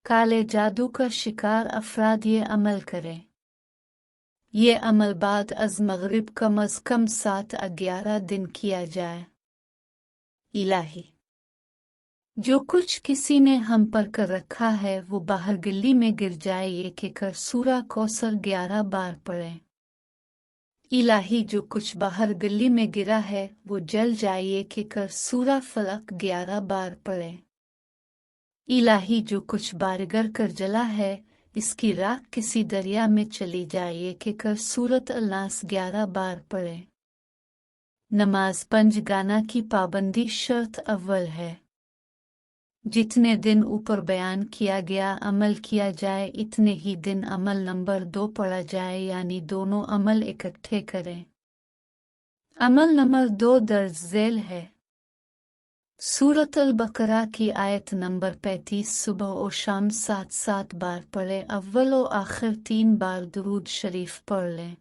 کالے جادو کا شکار افراد یہ عمل کریں۔ یہ عمل بعد از مغرب کم از کم 7-11 دن کیا جائے۔ الہی، جو کچھ کسی نے ہم پر کر رکھا ہے وہ باہر گلی میں گر جائے، یہ کہ کر سورہ کوثر 11 بار پڑھیں۔ الہی، جو کچھ باہر گلی میں گرا ہے وہ جل جائے، یہ کہ کر سورہ فلق 11 بار پڑھیں۔ الہی، جو کچھ بارگر کر جلا ہے اس کی راکھ کسی دریا میں چلی جائے، یہ کہ کر سورۃ الناس 11 بار پڑھیں۔ نماز 5 گانا کی پابندی شرط اول ہے۔ جتنے دن اوپر بیان کیا گیا عمل کیا جائے اتنے ہی دن عمل نمبر 2 پڑھا جائے، یعنی دونوں عمل اکٹھے کریں۔ عمل نمبر 2 درج ذیل ہے۔ سورۃ البقرہ کی آیت نمبر 35 صبح و شام 7 بار پڑھیں، اول و آخر 3 بار درود شریف پڑھ لیں۔